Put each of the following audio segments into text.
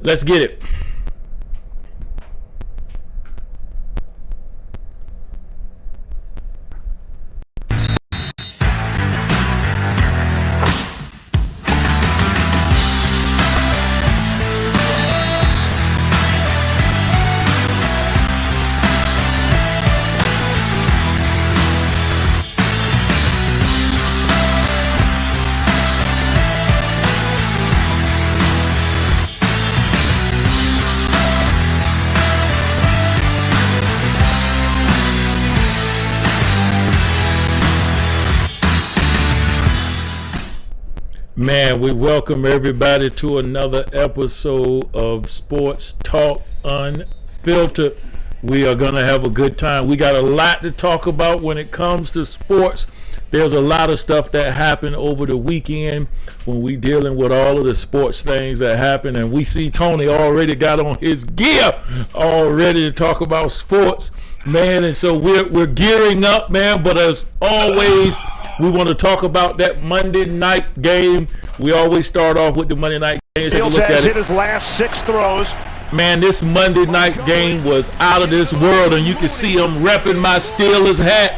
Let's get it. Man, we welcome everybody to another episode of Sports Talk Unfiltered. We are going to have a good time. We got a lot to talk about when it comes to sports. There's a lot of stuff that happened over the weekend when we dealing with all of the sports things that happen. And we see Tony already got on his gear already to talk about sports, man. And so we're gearing up, man. But as always, we want to talk about that Monday night game. We always start off with the Monday night game. Fields has hit his last 6 throws. Man, this Monday night game was out of this world, and you can see I'm repping my Steelers hat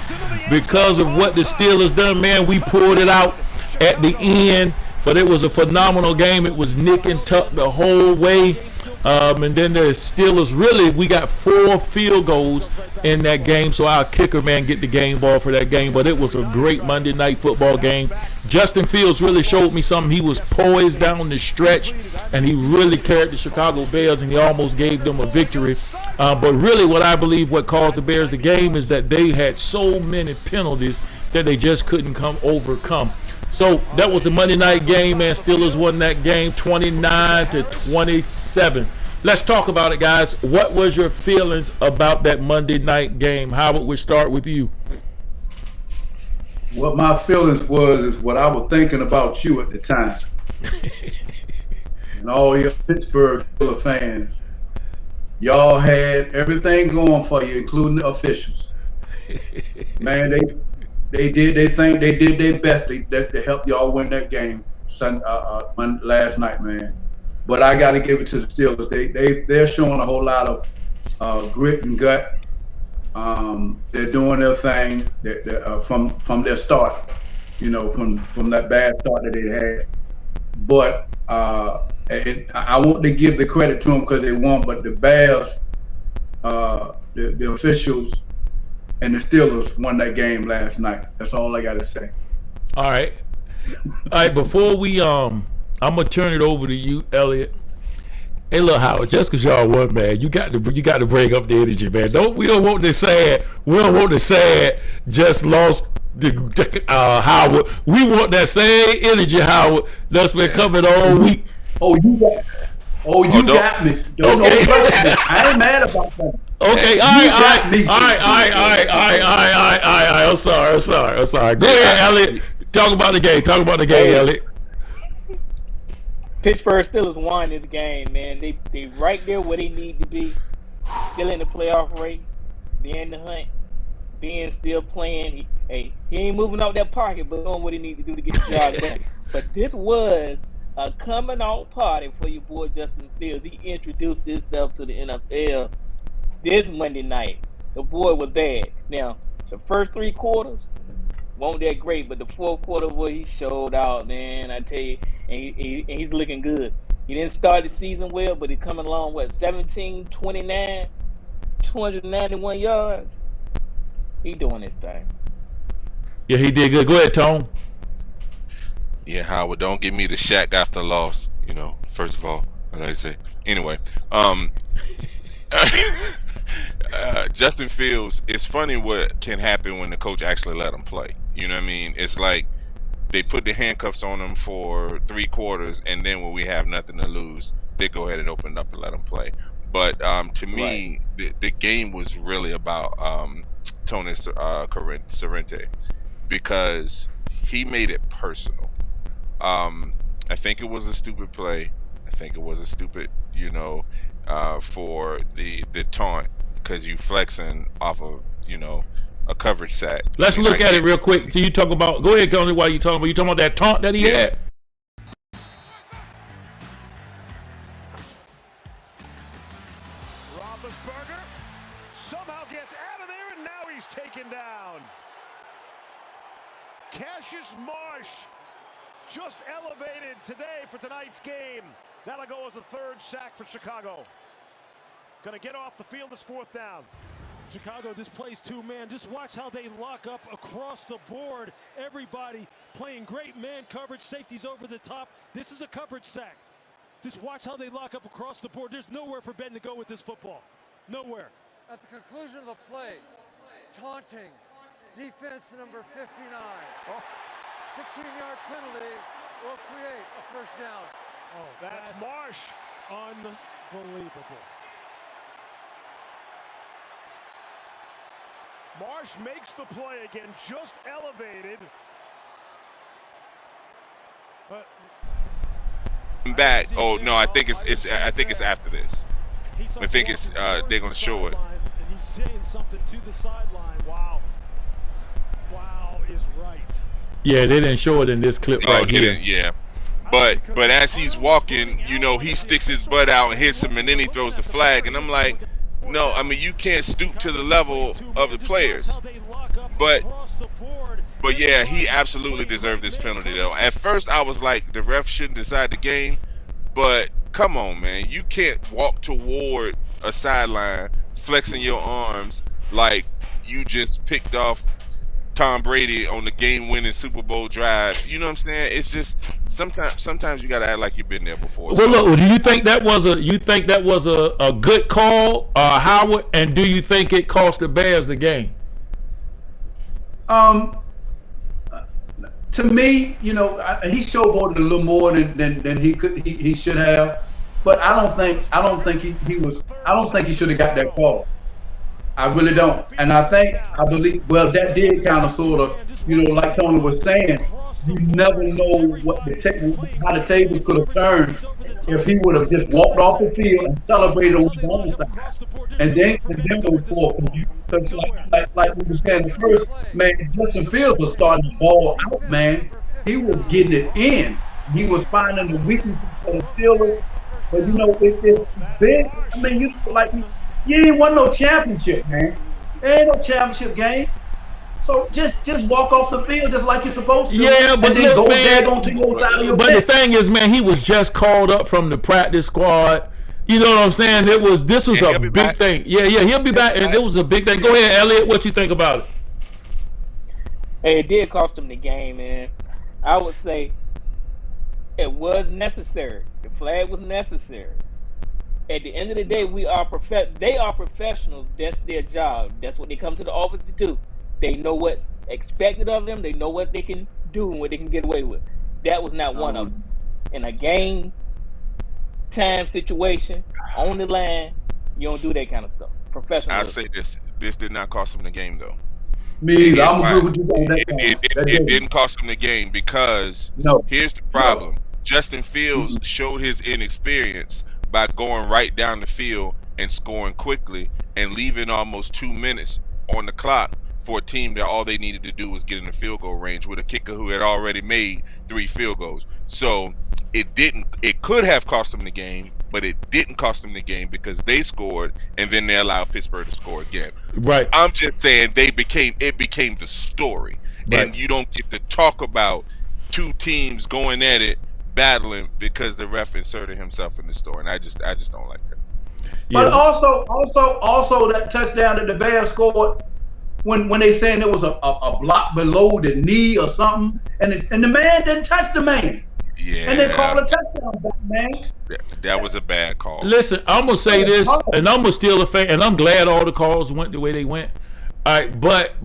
because of what the Steelers done. Man, we pulled it out at the end, but it was a phenomenal game. It was nick and tuck the whole way. And then the Steelers we got 4 field goals in that game, so our kicker, man, get the game ball for that game. But it was a great Monday night football game. Justin Fields really showed me something. He was poised down the stretch, and he really carried the Chicago Bears, and he almost gave them a victory. But really what I believe what caused the Bears the game is that they had so many penalties that they just couldn't overcome. So that was the Monday night game, man. Steelers won that game 29-27. Let's talk about it, guys. What was your feelings about that Monday night game? Howard, we start with you. What my feelings is what I was thinking about you at the time. And all your Pittsburgh Steelers fans. Y'all had everything going for you, including the officials. Man, they did their best to help y'all win that game last night, man. But I got to give it to the Steelers. They're showing a whole lot of grit and gut. They're doing their thing from their start, from that bad start that they had. But I want to give the credit to them because they won. But the Bears, the officials, and the Steelers won that game last night. That's all I got to say. All right. Before we I'm gonna turn it over to you, Elliot. Hey, look, Howard. Just because y'all won, man, you got to bring up the energy, man. We don't want the sad. We don't want the sad. Just lost Howard. We want that same energy, Howard. That's been coming all week. You got me. Don't trust me. I ain't mad about that. Okay, all right. I'm sorry. Go ahead, Elliot. Talk about the game, Elliot. Pittsburgh Steelers won this game, man. They right there where they need to be. Still in the playoff race. They in the hunt. Ben still playing. He ain't moving out that pocket, but doing what he needs to do to get the job done. But this was a coming out party for your boy Justin Fields. He introduced himself to the NFL this Monday night. The boy was bad. Now, the first 3 quarters weren't that great, but the 4th quarter where he showed out, man, I tell you, and he's looking good. He didn't start the season well, but he's coming along, 17-29, 291 yards. He doing his thing. Yeah, he did good. Go ahead, Tone. Yeah, Howard, don't give me the Shaq after loss, first of all, like I say. Anyway, Justin Fields, it's funny what can happen when the coach actually let him play. You know what I mean? It's like they put the handcuffs on him for 3 quarters, and then when we have nothing to lose, they go ahead and open it up and let him play. But to me, the game was really about Tony Sorrente because he made it personal. I think it was a stupid play. I think it was a stupid, for the taunt because you flexing off of, a coverage sack. Let's look at it real quick. So you talk about, go ahead, Tony, while you talking about that taunt that he had? taken down. Cassius Marsh just elevated today for tonight's game. That'll go as the third sack for Chicago. Gonna get off the field as fourth down. Chicago displays two-man. Just watch how they lock up across the board. Everybody playing great man coverage. Safeties over the top. This is a coverage sack. Just watch how they lock up across the board. There's nowhere for Ben to go with this football. Nowhere. At the conclusion of the play, taunting, defense number 59. 15-yard penalty will create a first down. Oh, That's Marsh. Unbelievable. Marsh makes the play again, just elevated. Back. Oh no, I think it's after this. I think it's they're gonna show it. And he's saying something to the sideline. Wow. Wow is right. Yeah, they didn't show it in this clip right here. Yeah. But as he's walking, you know, he sticks his butt out and hits him, and then he throws the flag, and I'm like, no, I mean, you can't stoop to the level of the players. But yeah, he absolutely deserved this penalty, though. At first, I was like, the ref shouldn't decide the game. But come on, man. You can't walk toward a sideline flexing your arms like you just picked off Tom Brady on the game-winning Super Bowl drive. You know what I'm saying? It's just sometimes you gotta act like you've been there before. Well, look, do you think that was a good call, Howard? And do you think it cost the Bears the game? To me, you know, he showboated a little more than he should have. But I don't think he should have got that call. I really don't. And I believe, well, that did kind of sort of, you know, like Tony was saying, you never know how the tables could have turned if he would have just walked off the field and celebrated on his own side. And then go forward. Because like we were saying, the first, man, Justin Fields was starting the ball out, man. He was getting it in. He was finding the weaknesses of the Steelers. But, you know, it's big. I mean, you ain't won no championship, man. There ain't no championship game. So just walk off the field just like you're supposed to. Yeah, but and then look, go man, on to your side of your but the thing is, man, he was just called up from the practice squad. You know what I'm saying? This was a big thing. Yeah, he'll be back, and it was a big thing. Go ahead, Elliot. What you think about it? Hey, it did cost him the game, man. I would say it was necessary. The flag was necessary. At the end of the day, they are professionals. That's their job. That's what they come to the office to do. They know what's expected of them. They know what they can do and what they can get away with. That was not one of them. In a game time situation, on the line, you don't do that kind of stuff. Professional. I'll say this did not cost him the game, though. Me either. I'm agree with you on that. It didn't cost him the game because here's the problem. Justin Fields showed his inexperience by going right down the field and scoring quickly and leaving almost 2 minutes on the clock for a team that all they needed to do was get in the field goal range with a kicker who had already made 3 field goals. So it could have cost them the game, but it didn't cost them the game because they scored and then they allowed Pittsburgh to score again. Right. I'm just saying it became the story. Right. And you don't get to talk about two teams going at it, battling because the ref inserted himself in the story. And I just don't like that. But also that touchdown that the Bears scored when they saying it was a block below the knee or something, and the man didn't touch the man. Yeah. And they called a touchdown back, man. That was a bad call. Listen, I'm gonna say this, and I'm a Steelers fan, and I'm glad all the calls went the way they went. All right, but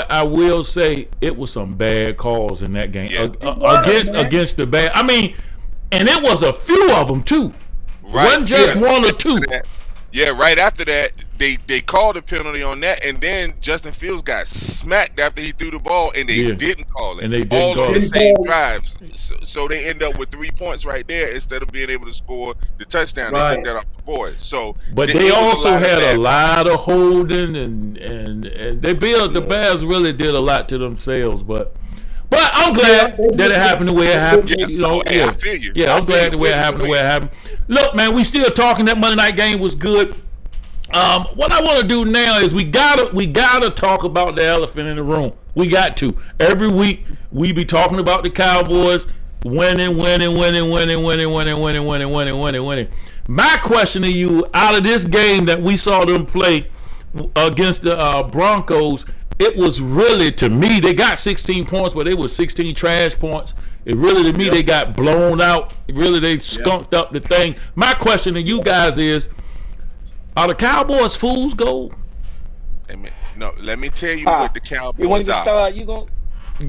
I will say it was some bad calls in that game against the bad. I mean, and it was a few of them too. Right. Wasn't just one or two. Yeah, right after that, they called a penalty on that, and then Justin Fields got smacked after he threw the ball, and they didn't call it. And they didn't all call on it. the same drives. So they end up with 3 points right there instead of being able to score the touchdown. Right. They took that off the board. So, but they also had a lot of holding, and the Bears really did a lot to themselves, But I'm glad that it happened the way it happened. I feel you. Yeah, I'm glad the way it happened the way it happened. Look, man, we still talking. That Monday night game was good. What I want to do now is we gotta talk about the elephant in the room. We got to. Every week we be talking about the Cowboys winning. My question to you, out of this game that we saw them play against the Broncos, it was really, to me, they got 16 points, but it was 16 trash points. It really, to me, they got blown out. Really, they skunked up the thing. My question to you guys is, are the Cowboys fool's gold? No, let me tell you what the Cowboys you want to are. start? You going?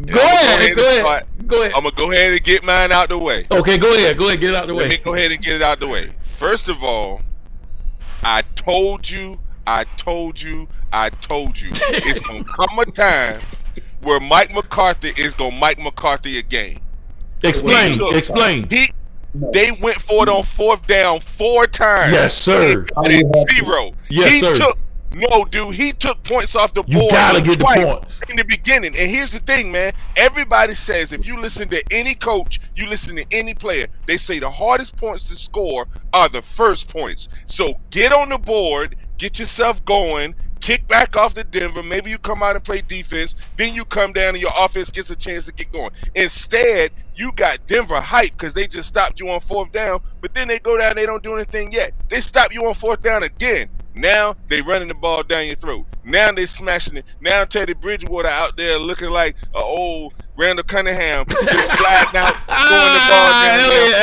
Go ahead. I'm gonna go ahead and get mine out the way. Okay, go ahead, get it out the way. Let me go ahead and get it out the way. First of all, I told you. It's gonna come a time where Mike McCarthy is gonna Mike McCarthy a game. Explain. They went for it on 4th down 4 times. Yes, sir. And 0. Yes, sir. He took points off the board. You gotta get the points in the beginning. And here's the thing, man. Everybody says, if you listen to any coach, you listen to any player, they say the hardest points to score are the first points. So get on the board, get yourself going, kick back off to Denver. Maybe you come out and play defense. Then you come down and your offense gets a chance to get going. Instead, you got Denver hyped because they just stopped you on 4th down. But then they go down, they don't do anything yet. They stop you on 4th down again. Now they running the ball down your throat. Now they smashing it. Now Teddy Bridgewater out there looking like an old Randall Cunningham, just sliding out, throwing the ball down there.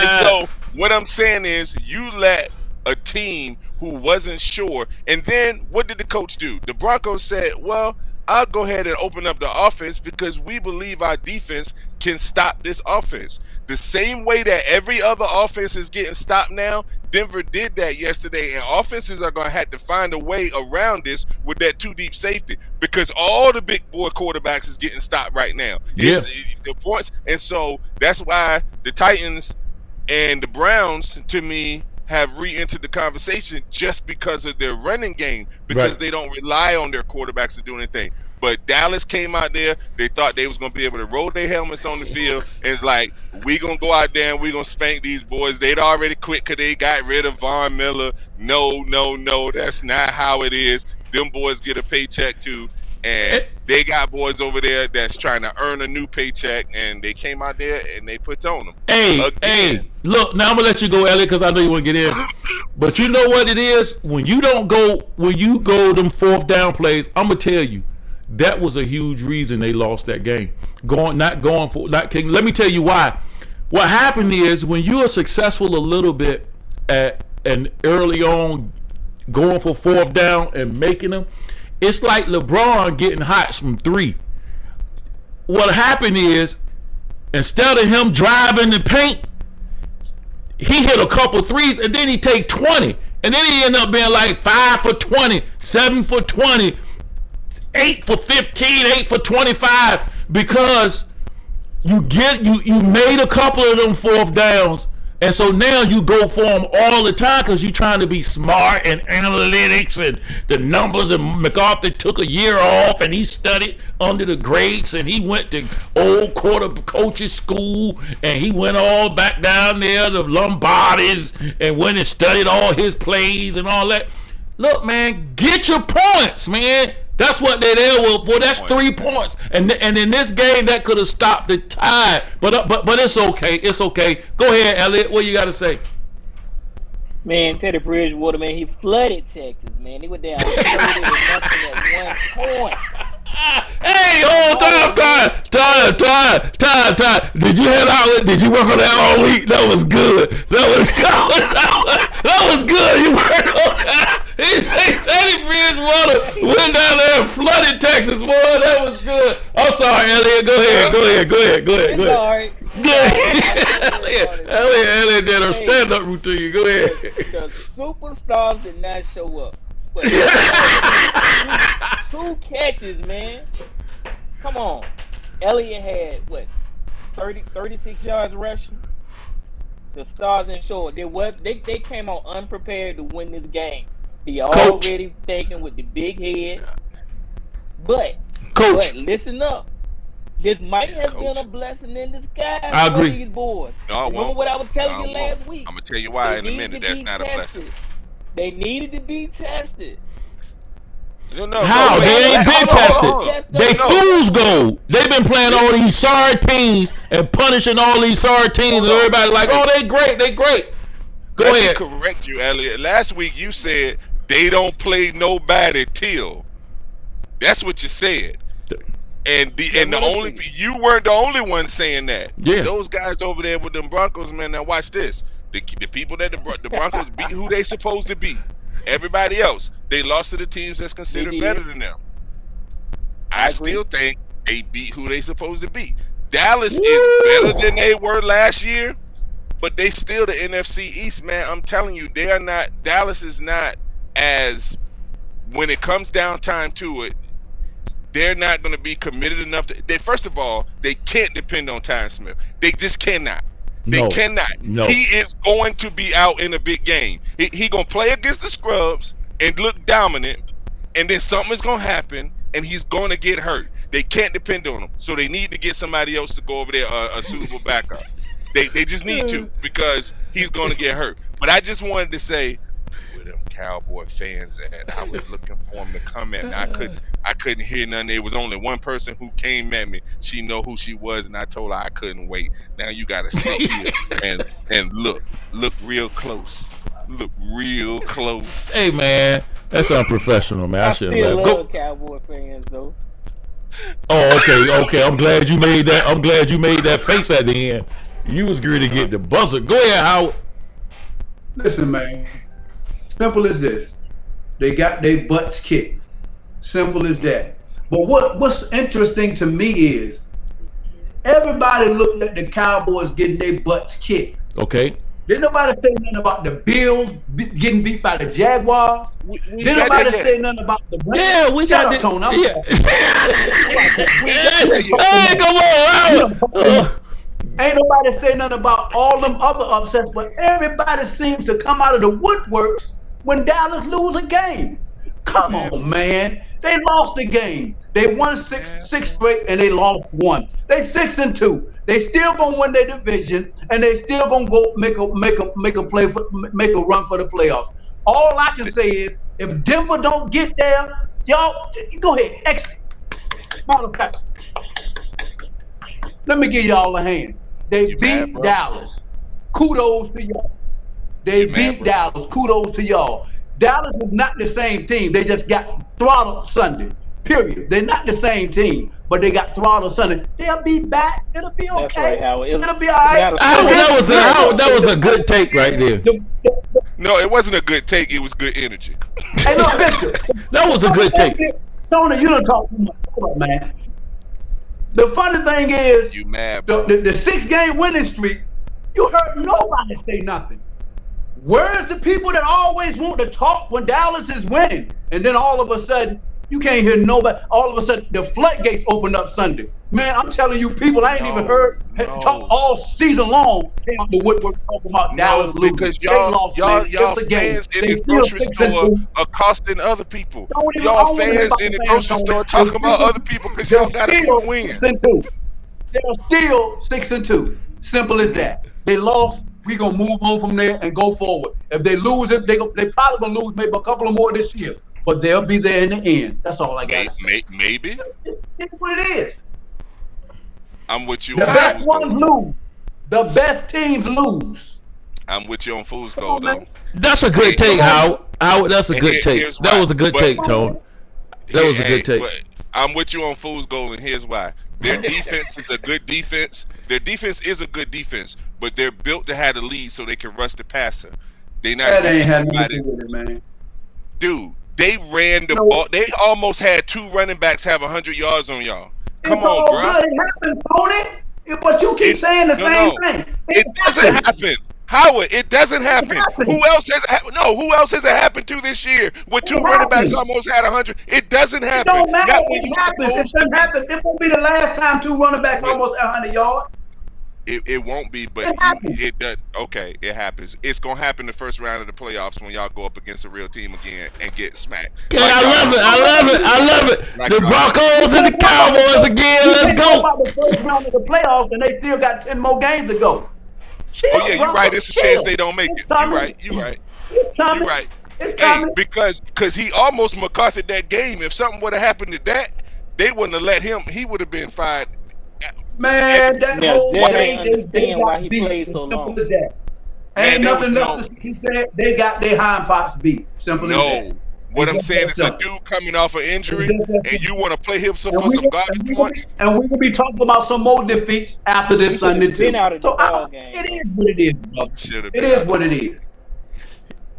And so what I'm saying is, you let a team who wasn't sure, and then what did the coach do? The Broncos said, well, I'll go ahead and open up the offense because we believe our defense can stop this offense. The same way that every other offense is getting stopped now, Denver did that yesterday, and offenses are going to have to find a way around this with that 2-deep safety because all the big boy quarterbacks is getting stopped right now. Yeah. The points, and so that's why the Titans and the Browns, to me, have re-entered the conversation just because of their running game, because they don't rely on their quarterbacks to do anything. But Dallas came out there, they thought they was going to be able to roll their helmets on the field, and it's like, we going to go out there and we going to spank these boys. They'd already quit because they got rid of Von Miller. No, that's not how it is. Them boys get a paycheck too, and they got boys over there that's trying to earn a new paycheck, and they came out there and they put on them. Hey, look, now I'm gonna let you go, Elliot, because I know you want to get in. But you know what it is? When you go them 4th down plays, I'm gonna tell you, that was a huge reason they lost that game. Let me tell you why. What happened is, when you are successful a little bit and early on going for 4th down and making them, it's like LeBron getting hot from 3. What happened is, instead of him driving the paint, he hit a couple threes and then he take 20. And then he end up being like 5 for 20, 7 for 20, 8 for 15, 8 for 25, because you made a couple of them 4th downs. And so now you go for them all the time because you're trying to be smart and analytics and the numbers. And McCarthy took a year off and he studied under the greats, and he went to old quarter coaches school, and he went all back down there to Lombardi's and went and studied all his plays and all that. Look, man, get your points, man. That's what they're there for. That's 3 points, and in this game that could have stopped the tide. But it's okay. It's okay. Go ahead, Elliot. What you got to say? Man, Teddy Bridgewater, man, he flooded Texas, man. He went down 30 to nothing at 1 point. Hey, time. Did you head out? Did you work on that all week? That was good. That was good. You worked on that. He said Teddy Bridgewater went down there and flooded Texas, boy. That was good. I'm sorry, Elliot. Go ahead. It's all right. Elliot did a stand-up routine. Go ahead. The superstars did not show up. But 2 catches, man. Come on. Elliott had, 36 yards rushing? The stars didn't show up. They came out unprepared to win this game. He already thinking with the big head. But listen up. This might His have been a coach. blessing in disguise I for agree. these boys. No, it Remember won't. what I was telling No, you it won't. last week? I'm gonna tell you why They in a needed minute. to That's be not a blessing. tested. They needed to be tested. No. How? Wait. They ain't been Hold on. tested. Hold on. Test They those No. fool's boys. gold. They've been playing all these sorry teams and punishing all these sorry teams, and Hold on. everybody like, Wait. oh, they great, they great. Go Let ahead. me correct you, Elliot. Last week you said they don't play nobody till. That's what you said. And That's the what I only said. you weren't the only one saying that. Yeah. Those guys over there with them Broncos, man. Now watch this. The people that the Broncos beat who they supposed to beat. Everybody else, they lost to the teams that's They considered better did. than them. I I agree. still think they beat who they supposed to beat. Dallas is better Woo! than they were last year, but they still the NFC East, man. I'm telling you, they are not. Dallas is not as when it comes down time to it. They're not going to be committed enough. They first of all, they can't depend on Tyron Smith. They just cannot. They No. cannot. No. He is going to be out in a big game. He gonna play against the scrubs and look dominant, and then something's gonna happen, and he's gonna get hurt. They can't depend on him, so they need to get somebody else to go over there, a suitable backup. They just need to because he's gonna get hurt. But I just wanted to say, where them Cowboy fans at? I was looking for them to come at me. I couldn't hear nothing. There was only one person who came at me. She know who she was, and I told her I couldn't wait. Now you gotta sit here and look real close. Look real close. Hey, man, that's unprofessional, man. I I shouldn't still laugh. love Go. Cowboy fans though. Oh, okay. I'm glad you made that. I'm glad you made that face at the end. You was going to get the buzzer. Go ahead, Howard. Listen, man. Simple as this. They got their butts kicked. Simple as that. But what's interesting to me is everybody looked at the Cowboys getting their butts kicked. Okay. Didn't nobody say nothing about the Bills getting beat by the Jaguars? We Didn't got nobody that yet. say nothing about the Browns? Yeah, we Shut got up, the. Tony. I'm Yeah. sorry. Hey, come on, Howard. Ain't nobody say nothing about all them other upsets, but everybody seems to come out of the woodworks when Dallas lose a game. Come on, man. They lost the game. They won six straight and they lost one. They 6-2. They still gonna win their division and they still gonna go make a run for the playoffs. All I can say is if Denver don't get there, y'all go ahead. Matter of fact, let me give y'all a hand. They beat Dallas. Kudos to y'all. They beat Dallas. Kudos to y'all. Dallas is not the same team. They just got throttled Sunday. Period. They're not the same team, but they got throttled Sunday. They'll be back. It'll be okay. That's right, Howard. It'll be all right. That was a good take right there. No, it wasn't a good take. It was good energy. Hey, look, Bishop. That was a good take. Tony, you don't talk too much. Hold up, man. The funny thing is, You mad, the bro. 6-game winning streak, you heard nobody say nothing. Where's the people that always want to talk when Dallas is winning? And then all of a sudden, you can't hear nobody. All of a sudden, the floodgates opened up Sunday. Man, I'm telling you, people I ain't even heard talk all season long came out the woodwork talking about Dallas losing. Because They lost, man. y'all It's a game. fans in They the still grocery 6-2. store are costing other people. I Y'all don't wanna hear fans about in the the grocery fans, store Tony. talking about other people because y'all got a few wins. 6-2. They're still 6-2. Simple as that. They lost. We gonna move on from there and go forward. If they lose it, they probably gonna lose maybe a couple of more this year, but they'll be there in the end. That's all I got. Maybe. It's what it is. I'm with you. The on best Fool's ones Gold. lose. The best teams lose. I'm with you on Fool's Come Gold, on, though. man. That's a good take, Howard. Howard, that's a good take. Here's That why. was a good take, Tone. That was a good take. But I'm with you on Fool's Gold, and here's why. Their defense is a good defense. Their defense is a good defense, but they're built to have the lead so they can rush the passer. They not That ain't used to had somebody. nothing with it, man. Dude, they ran the ball. They almost had 2 running backs have 100 yards on y'all. Come It's on, all bro. good. It happens, Tony. But you keep saying the same thing. It doesn't happen. Howard, it doesn't happen. Who else has it happened to this year with 2 running backs almost had 100? It doesn't It happen. don't matter. Not when It you happens. It supposed to doesn't be. happen. It won't be the last time 2 running backs almost 100 yards. It won't be, but It happens. it does. Okay, it happens. It's gonna happen the first round of the playoffs when y'all go up against a real team again and get smacked. Okay, Like I y'all love did. it. I love it. I love it. Like The y'all did. Broncos and the Cowboys again. You Let's can't talk go. about the first round of the playoffs, and they still got 10 more games to go. Chill, Oh yeah, you're right. brother. It's a Chill. chance they don't make It's it. You're coming. right. You're right. It's coming. You're right. It's Hey, coming. because he almost McCarthy'd that game. If something would have happened to that, they wouldn't have let him. He would have been fired. Man, that Now, whole Dad day, ain't they understand why got he beat. played As so simple long. as that. Man, Ain't there nothing was left to say. He said they got their hind parts beat. Simple as that. No. What I'm It's just saying that is a simple. dude coming off an It's injury, just that and you simple. want to play him And for we some will garbage points. be talking about some more defeats after He this should Sunday have been too. out of the So ball game. it Though. is what it is, brother. Should have It been is out what there. it is.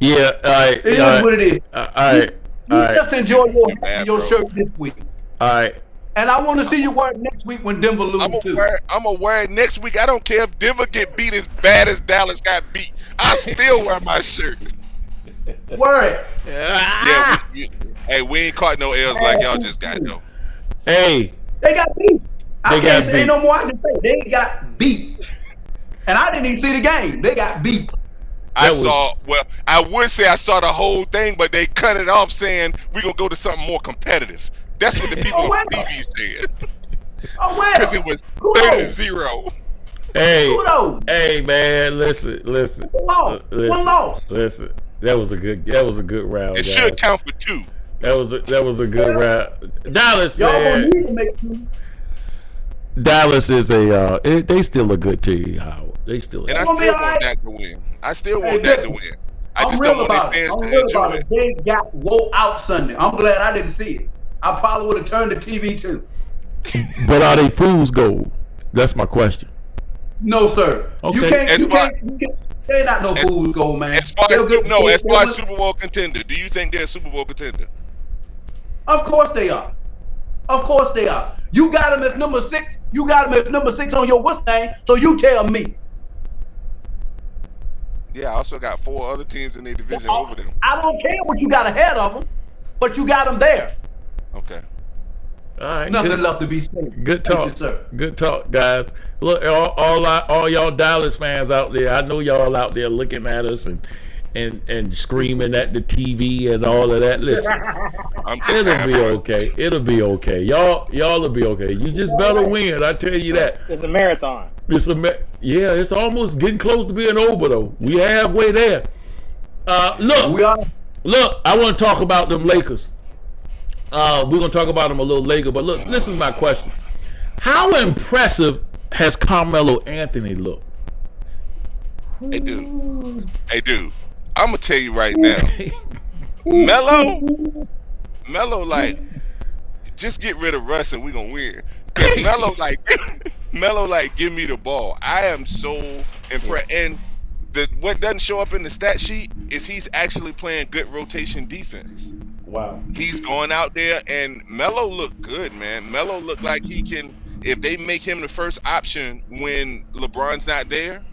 Yeah. All right. It All is right. what it is. All right. All You right. just enjoy your You mad, your bro? shirt this week, All right. and I want to see you wear it next week when Denver lose too. I'm gonna wear it next week. I don't care if Denver get beat as bad as Dallas got beat. I still wear my shirt. Wear it. Yeah, hey, we ain't caught no L's like y'all just got though. Hey, They got beat. I They can't got say beat. ain't no more I can say. They got beat, and I didn't even see the game. They got beat. I would say I saw the whole thing, but they cut it off saying we're gonna go to something more competitive. That's what the people Oh on well. TV said. Oh Because well. it was Kudos. 30-0. hey, Kudos. hey, man! Listen. One loss. One loss. Listen. That was a good round, It guys. should count for 2. That was a good round. Dallas, Y'all gonna man. need to make two. Dallas is they still a good team, Howard. They still. And I gonna be still all want right. Dak to win. I still Hey, want Dak to listen. win. I I'm just real don't want about their it. fans I'm to real enjoy about it. it. They got woke out Sunday. I'm glad I didn't see it. I probably would have turned the TV too. But are they fool's gold? That's my question. No, sir. You Okay. can't. As You far- can't. They're not no fool's gold, man. As far They're as good. as far as They- Super Bowl contender, do you think they're a Super Bowl contender? Of course they are. Of course they are. You got them as number 6. You got them as number 6 on your what's name. So you tell me. Yeah, I also got 4 other teams in their division over them. I don't care what you got ahead of them, but you got them there. Okay. All right. Nothing Good, left to be said. good Thank talk. you, sir. Good talk, guys. Look, all y'all Dallas fans out there. I know y'all out there looking at us and screaming at the TV and all of that. Listen, I'm just it'll having be fun. okay. It'll be okay. Y'all will be okay. You just better win. I tell you that. It's a marathon. It's almost getting close to being over though. We halfway there. Look, We are. Look, I want to talk about them Lakers. We're going to talk about them a little later, but look, this is my question. How impressive has Carmelo Anthony looked? Hey, dude. I'm going to tell you right now. Melo, like, just get rid of Russ and we're going to win. Because Melo, like, give me the ball. I am so impressed. And what doesn't show up in the stat sheet is he's actually playing good rotation defense. Wow. He's going out there, and Melo looked good, man. Melo looked like he can, if they make him the first option when LeBron's not there,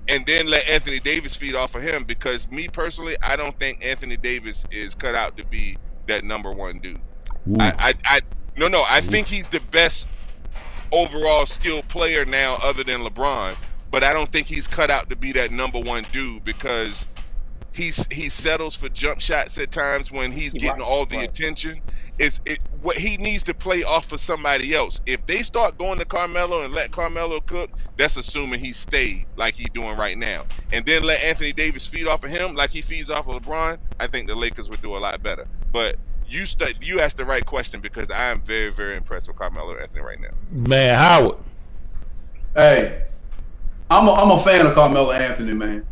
and then let Anthony Davis feed off of him, because me personally, I don't think Anthony Davis is cut out to be that number 1 dude. I think he's the best overall skilled player now other than LeBron, but I don't think he's cut out to be that number 1 dude, because he settles for jump shots at times when he's getting all the attention. What he needs to play off of somebody else. If they start going to Carmelo and let Carmelo cook, that's assuming he stay like he's doing right now. And then let Anthony Davis feed off of him like he feeds off of LeBron, I think the Lakers would do a lot better. But you asked the right question, because I am very, very impressed with Carmelo Anthony right now. Man, Howard. Hey, I'm a fan of Carmelo Anthony, man.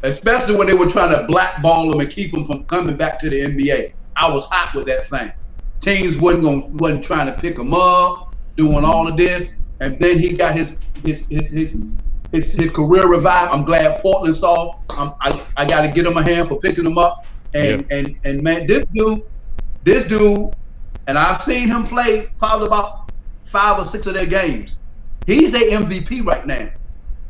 Especially when they were trying to blackball him and keep him from coming back to the NBA. I was hot with that thing. Teams wasn't trying to pick him up, doing all of this, and then he got his career revived. I'm glad Portland saw. I got to get him a hand for picking him up. And man, this dude, and I've seen him play probably about 5 or 6 of their games. He's their MVP right now.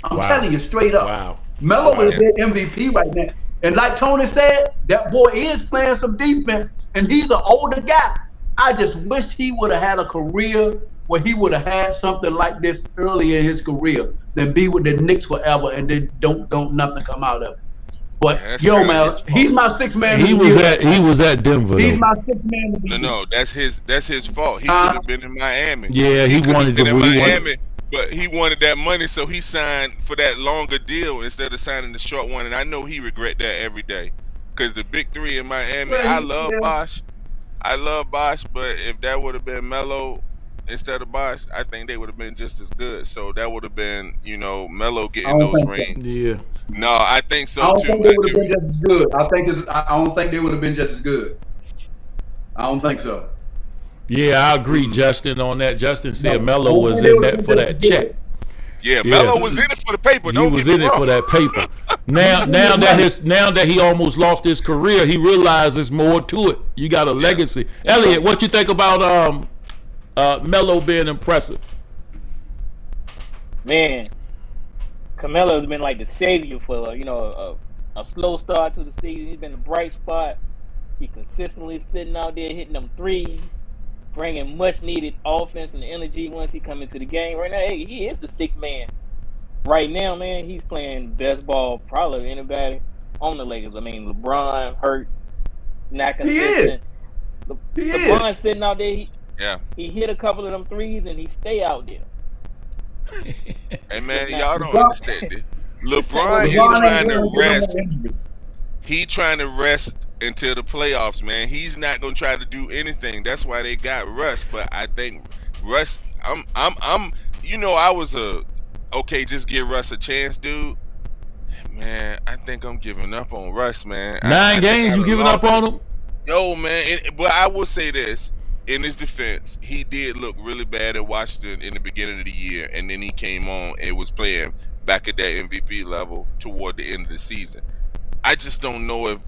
I'm telling you straight up. Wow. Melo is their MVP right now. And like Tony said, that boy is playing some defense, and he's an older guy. I just wish he would have had a career where he would have had something like this early in his career than be with the Knicks forever and then don't nothing come out of it. But Man, that's yo, kind of man, his he's fault. my sixth man of He the was year. at Denver He's though. my sixth man of the year. No, that's his fault. He could have been in Miami. Yeah, he could have wanted been in to. He Miami, wanted. but he wanted that money, so he signed for that longer deal instead of signing the short one. And I know he regret that every day, because the big three in Miami. Well, I love yeah. Bosh. I love Bosh, but if that would have been Melo instead of Bosh, I think they would have been just as good. So that would have been, Melo I getting don't those think so. rings. Yeah. No, I think I so don't too. think they would have been just as good. I don't think they would have been just as good. I don't think so. Yeah, I agree, Justin, on that. Justin said No, Melo I don't was think they in would have that been for just that as check. good. Yeah, Yeah. Melo was in it for the paper. He Don't was get in me it wrong. for that paper. Now that he almost lost his career, he realizes more to it. You got a legacy. Elliot, what you think about Melo being impressive? Man, Carmelo's been like the savior for a slow start to the season. He's been a bright spot. He consistently sitting out there hitting them threes, bringing much needed offense and energy once he come into the game. Right now, hey, he is the sixth man. Right now, man, he's playing best ball probably of anybody on the Lakers. I mean, LeBron hurt, not He is. consistent. He LeBron is. sitting out there. Yeah. He hit a couple of them threes and he stay out there. Hey man, Nah. y'all don't LeBron- understand this. LeBron is LeBron trying ain't to dealing with no rest. injury. He trying to rest until the playoffs, man. He's not gonna try to do anything. That's why they got Russ. But I think Russ, I was okay, just give Russ a chance, dude. Man, I think I'm giving up on Russ, man. I 9 think games, I you done giving up lost on it. him? Yo, man, but I will say this. In his defense, he did look really bad at Washington in the beginning of the year, and then he came on and was playing back at that MVP level toward the end of the season. I just don't know if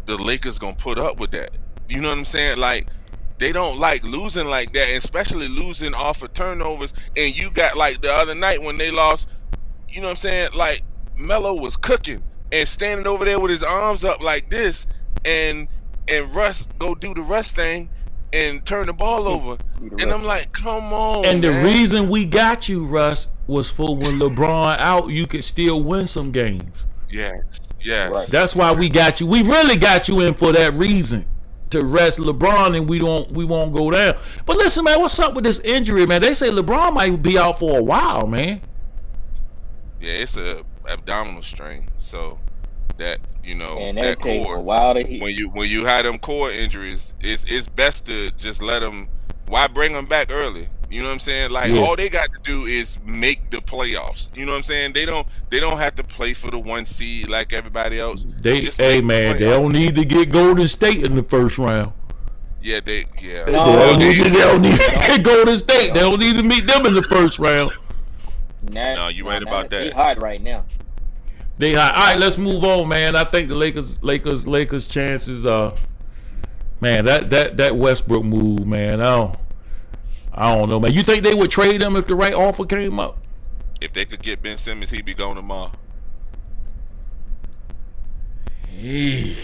the Lakers gonna put up with that. You know what I'm saying? Like, they don't like losing like that, and especially losing off of turnovers. And you got, like, the other night when they lost, you know what I'm saying? Like, Melo was cooking and standing over there with his arms up like this, and Russ go do the Russ thing and turn the ball over. And I'm like, come on, And the man. reason we got you, Russ, was for when LeBron out, you could still win some games. Yes. Right. That's why we got you. We really got you in for that reason, to rest LeBron, and we won't go down. But listen, man, what's up with this injury, man? They say LeBron might be out for a while, man. Yeah, it's a abdominal strain. So that, And that that takes a core, while to heal. when you have them core injuries, it's best to just let them. Why bring them back early? You know what I'm saying? Like, Yeah. all they got to do is make the playoffs. You know what I'm saying? They don't have to play for the 1 seed like everybody else. Just make the They playoffs. don't need to get Golden State in the first round. Yeah. They No, don't need to get Golden State. They don't need to meet them in the first round. No, you right about They that. hot right now. They high. All right, let's move on, man. I think the Lakers chances are, man, that Westbrook move, man. I don't know, man. You think they would trade him if the right offer came up? If they could get Ben Simmons, he'd be gone tomorrow. Yeah.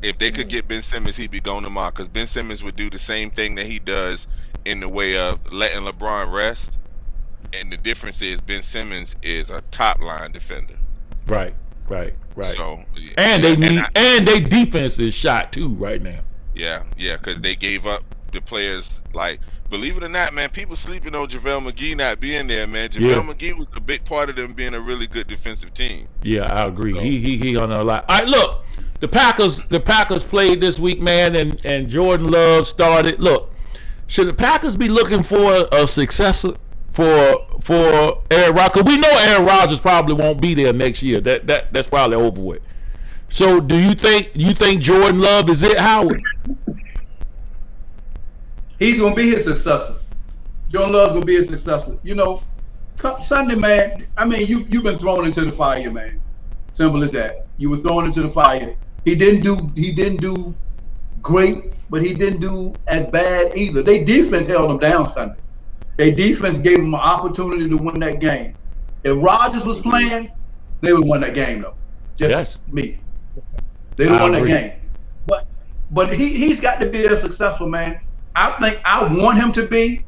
If they could get Ben Simmons, he'd be gone tomorrow. Because Ben Simmons would do the same thing that he does in the way of letting LeBron rest. And the difference is Ben Simmons is a top line defender. Right. So And they defense is shot too right now. Yeah, because they gave up the players. Like, believe it or not, man, people sleeping on JaVale McGee not being there, man. JaVale McGee was a big part of them being a really good defensive team. Yeah, I agree. So, He on a lot. All right, look, the Packers played this week, man, and Jordan Love started. Look, should the Packers be looking for a successor for Aaron Rodgers? We know Aaron Rodgers probably won't be there next year. That's probably over with. So, do you think Jordan Love is it, Howard? He's gonna be his successor. Jordan Love's gonna be his successor. Sunday, man. I mean, you've been thrown into the fire, man. Simple as that. You were thrown into the fire. He didn't do great, but he didn't do as bad either. Their defense held him down Sunday. Their defense gave him an opportunity to win that game. If Rodgers was playing, they would win that game though. Just me. They would win that game. But he's got to be a successful man. I think I want him to be,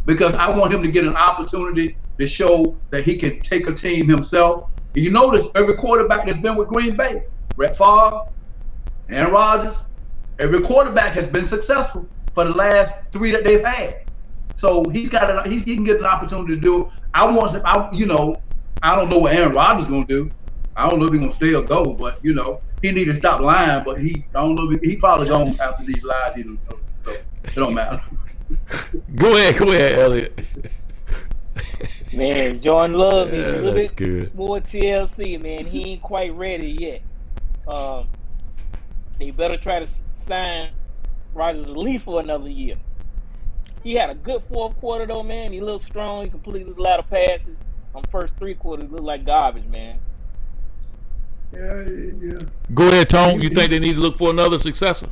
because I want him to get an opportunity to show that he can take a team himself. You notice every quarterback that's been with Green Bay, Brett Favre, Aaron Rodgers, every quarterback has been successful for the last 3 that they've had. So he can get an opportunity to do it. I don't know what Aaron Rodgers is going to do. I don't know if he's going to stay or go, but he need to stop lying. But I don't know if he probably gone after these lies. So it don't matter. Go ahead, Elliot. Man, Jordan Love is a little bit good. more TLC, man. He ain't quite ready yet. They better try to sign Rodgers at least for another year. He had a good fourth quarter, though, man. He looked strong. He completed a lot of passes. On first 3 quarters, looked like garbage, man. Yeah. Go ahead, Tone. You think they need to look for another successor?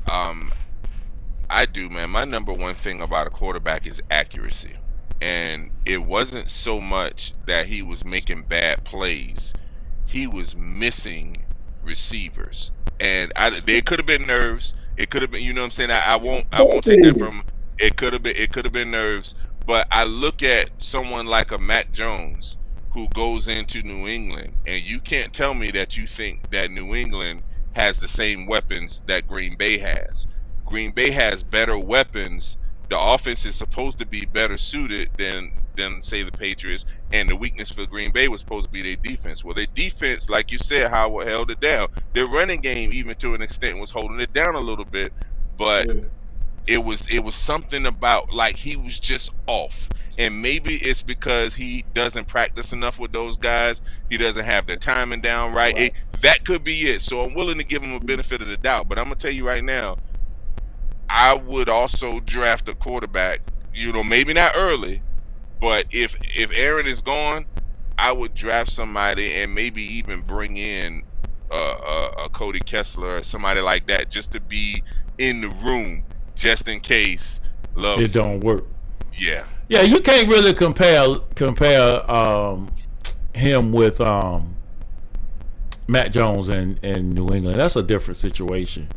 I do, man. My number one thing about a quarterback is accuracy. And it wasn't so much that he was making bad plays. He was missing receivers. And there could have been nerves. It could have been, you know what I'm saying? I won't take that from it could have been nerves. But I look at someone like a Mac Jones who goes into New England, and you can't tell me that you think that New England has the same weapons that Green Bay has. Green Bay has better weapons. The offense is supposed to be better suited than say the Patriots, and the weakness for Green Bay was supposed to be their defense. Well, their defense, like you said, Howard held it down. Their running game, even to an extent, was holding it down a little bit, but it was something about like he was just off. And maybe it's because he doesn't practice enough with those guys. He doesn't have their timing down right. That could be it. So I'm willing to give him a benefit of the doubt. But I'm going to tell you right now, I would also draft a quarterback, maybe not early, but if Aaron is gone, I would draft somebody and maybe even bring in a Cody Kessler or somebody like that just to be in the room just in case Love it don't work. Yeah, you can't really compare him with Matt Jones in New England. That's a different situation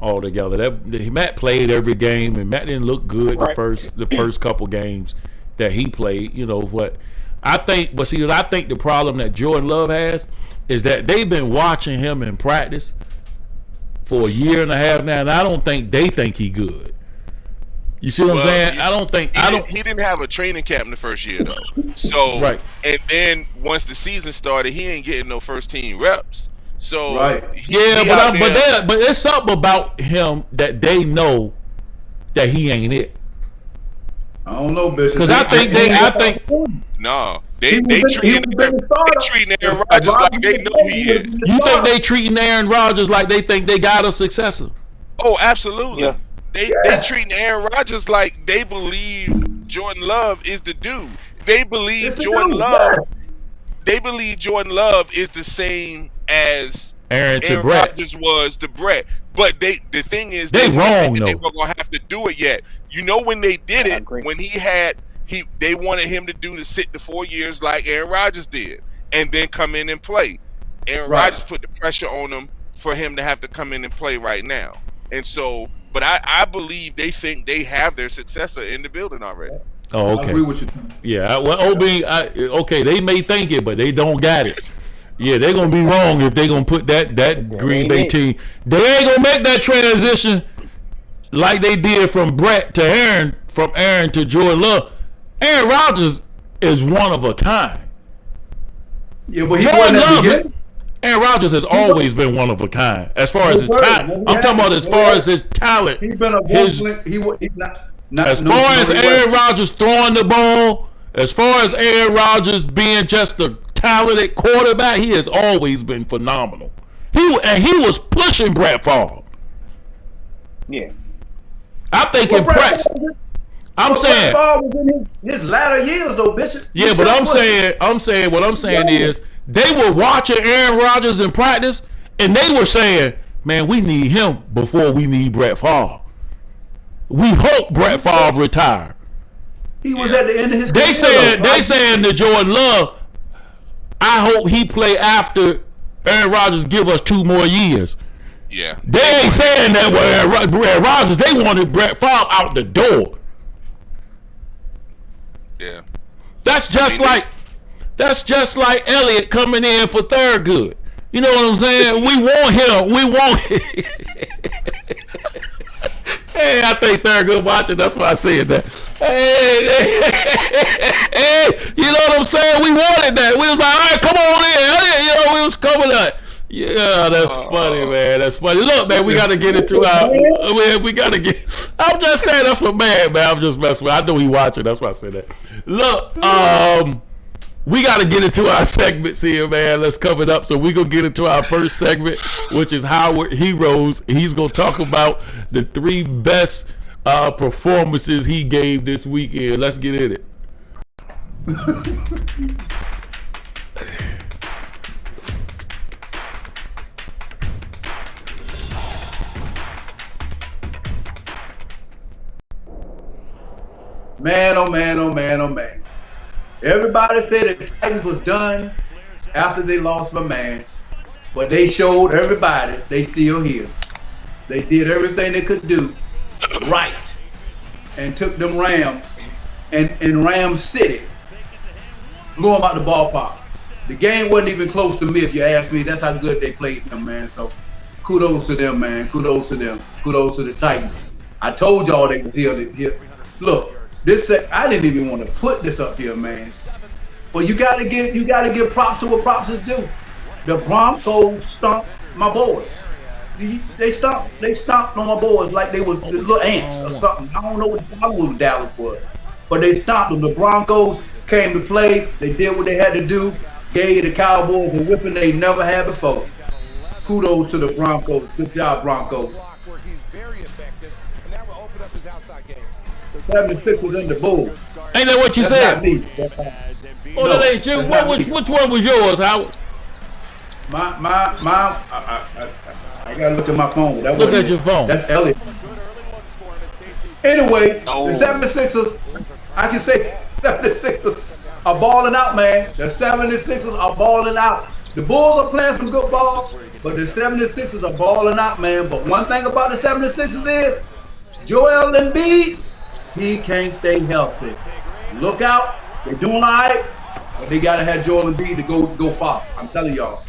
altogether. Matt played every game, and Matt didn't look good the first couple games that he played. What I think, but see, I think the problem that Jordan Love has is that they've been watching him in practice for a year and a half now, and I don't think they think he good. You see what I'm saying? He didn't have a training camp in the first year though. So and then once the season started, he ain't getting no first team reps. So but it's something about him that they know that he ain't it. I don't know, Bishop. Because I think no, they treating Aaron Rodgers like they know he is. You think they treating Aaron Rodgers like they think they got a successor? Oh, absolutely. Yeah. They treating Aaron Rodgers like they believe Jordan Love is the dude. They believe Jordan Love. They believe Jordan Love is the same as Aaron Rodgers was to Brett. But the thing is, they wrong though. They were gonna have to do it yet. When they did it, when they wanted him to do to sit the 4 years like Aaron Rodgers did, and then come in and play. Aaron Rodgers put the pressure on him for him to have to come in and play right now. And so, but I believe they think they have their successor in the building already. Oh, okay. I agree with you. Yeah, well, okay, they may think it, but they don't got it. Yeah, they're gonna be wrong if they're gonna put that Green Bay team. They ain't gonna make that transition like they did from Brett to Aaron, from Aaron to Jordan Love. Aaron Rodgers is one of a kind. Yeah, but he wasn't at the beginning. Aaron Rodgers has always been one of a kind. As far as his talent, I'm talking about as far as his talent. He's been a he's not as far as Aaron Rodgers throwing the ball, as far as Aaron Rodgers being just a talented quarterback, he has always been phenomenal. He was pushing Brett Favre. Yeah, I think impressed. I'm saying Brett Favre was in his latter years, though, Bishop. Yeah, but I'm saying what I'm saying is they were watching Aaron Rodgers in practice, and they were saying, "Man, we need him before we need Brett Favre. We hope Brett Favre retire." He was at the end of his career. They saying to Jordan Love, "I hope he play after Aaron Rodgers give us 2 more years." Yeah, they ain't saying that with Aaron Rodgers. They wanted Brett Favre out the door. Yeah. That's just like Elliott coming in for Thurgood. You know what I'm saying? We want him. We want him. Hey, I think Thurgood watching. That's why I said that. Hey, you know what I'm saying? We wanted that. We was like, all right, come on in. Elliott, you know, we was coming up. Yeah, that's funny, man. That's funny. Look, man, we got to get into our. We got to get. I'm just saying that's my man. I'm just messing with. I know he watching. That's why I said that. Look, we got to get into our segments here, man. Let's cover it up. So we're going to get into our first segment, which is Howard Heroes. He's going to talk about the 3 best performances he gave this weekend. Let's get in it. Man, oh man, oh man, oh man. Everybody said the Titans was done after they lost my man. But they showed everybody they still here. They did everything they could do right and took them Rams and in Ram City. Going about the ballpark. The game wasn't even close to me, if you ask me. That's how good they played them, man. So kudos to them, man. Kudos to them. Kudos to the Titans. I told y'all they was here. Look, I didn't even want to put this up here, man. But you gotta give props to what props is due. The Broncos stomped my boys. They stomped on my boys like they was the little ants or something. I don't know what the problem Dallas was, but they stomped them. The Broncos came to play. They did what they had to do. Gave the Cowboys a whipping they never had before. Kudos to the Broncos. Good job, Broncos. 76 was in the Bulls. Ain't that what you said? Oh, no, that ain't you. Which one was yours, Howard? I gotta look at my phone. Look at your phone. That's Elliott. Anyway, the 76ers, I can say 76ers are balling out, man. The 76ers are balling out. The Bulls are playing some good ball, but the 76ers are balling out, man. But one thing about the 76ers is Joel Embiid, he can't stay healthy. Look out. They're doing all right, but they got to have Joel Embiid to go far. I'm telling y'all.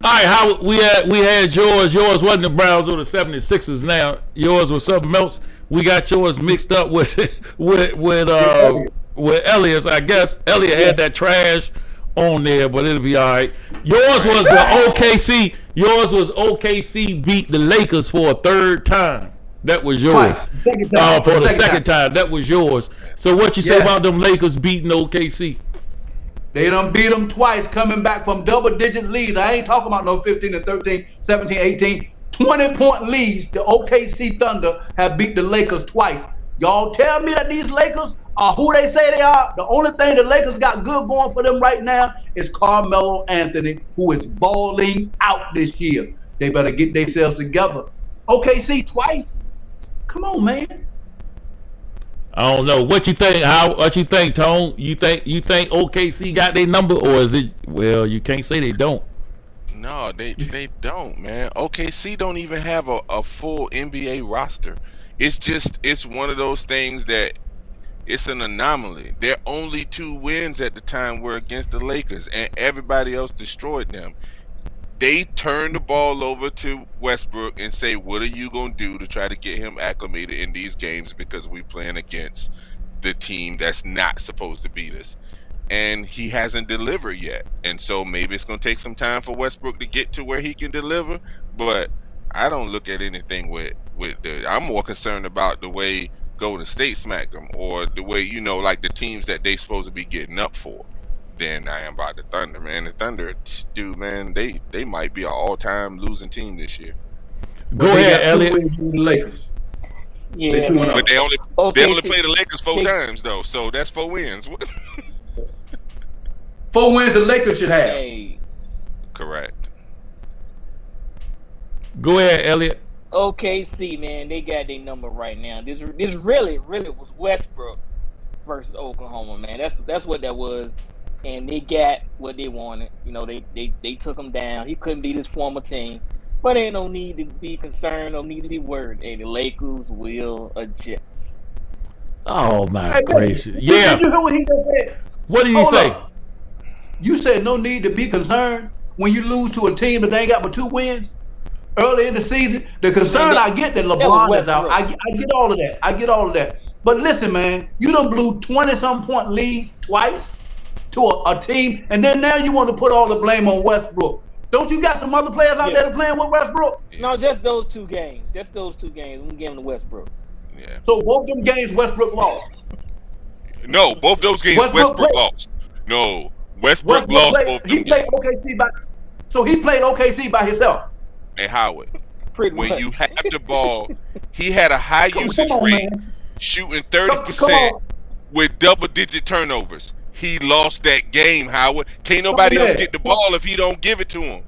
All right, Howard, we had yours. Yours wasn't the Browns or the 76ers now. Yours was something else. We got yours mixed up with Elliott's. I guess Elliott had that trash on there, but it'll be all right. Yours was the OKC. Yours was OKC beat the Lakers for a 3rd time. That was yours. For the second time. That was yours. So what you say about them Lakers beating OKC? They done beat them twice, coming back from double-digit leads. I ain't talking about no 15 and 13, 17, 18, 20-point leads. The OKC Thunder have beat the Lakers twice. Y'all tell me that these Lakers are who they say they are. The only thing the Lakers got good going for them right now is Carmelo Anthony, who is balling out this year. They better get themselves together. OKC twice? Come on, man. I don't know. What you think? What you think, Tone? You think OKC got their number, or is it? Well, you can't say they don't. No, they don't, man. OKC don't even have a full NBA roster. It's one of those things that it's an anomaly. Their only 2 wins at the time were against the Lakers, and everybody else destroyed them. They turn the ball over to Westbrook and say, what are you going to do to try to get him acclimated in these games because we playing against the team that's not supposed to beat us. And he hasn't delivered yet. And so maybe it's going to take some time for Westbrook to get to where he can deliver. But I don't look at anything with I'm more concerned about the way Golden State smacked them, or the way, like the teams that they supposed to be getting up for, than I am about the Thunder, man. The Thunder, dude, man, they might be an all-time losing team this year. Go ahead, Elliott. Lakers. Yeah, but they only play the Lakers 4 times though, so that's 4 wins. 4 wins the Lakers should have. Hey. Correct. Go ahead, Elliott. OKC, man, they got their number right now. This really was Westbrook versus Oklahoma, man. That's what that was. And they got what they wanted. They took him down. He couldn't beat his former team. But ain't no need to be concerned, no need to be worried. Hey, the Lakers will adjust. Oh my Hey, gracious! did Yeah. you hear what he just said? What did he Hold say? up. You said no need to be concerned when you lose to a team that they ain't got but 2 wins early in the season. The Man, concern, I get that that was LeBron is out. Westbrook. I get all of that. I get all of that. But listen, man, you done blew 20-some point leads twice to a team, and then now you want to put all the blame on Westbrook. Don't you got some other players out there that playing with Westbrook? Yeah. No, just those 2 games. Just those 2 games. We give him to Westbrook. Yeah. So both them games Westbrook lost. No, both those games Westbrook lost. No, Westbrook lost both them played games. OKC so he played OKC by himself. And Howard, Pretty when much. you have the ball, he had a high usage on, rate, man. shooting Come 30% on. with double-digit turnovers. He lost that game, Howard. Can't nobody else get the ball if he don't give it to him.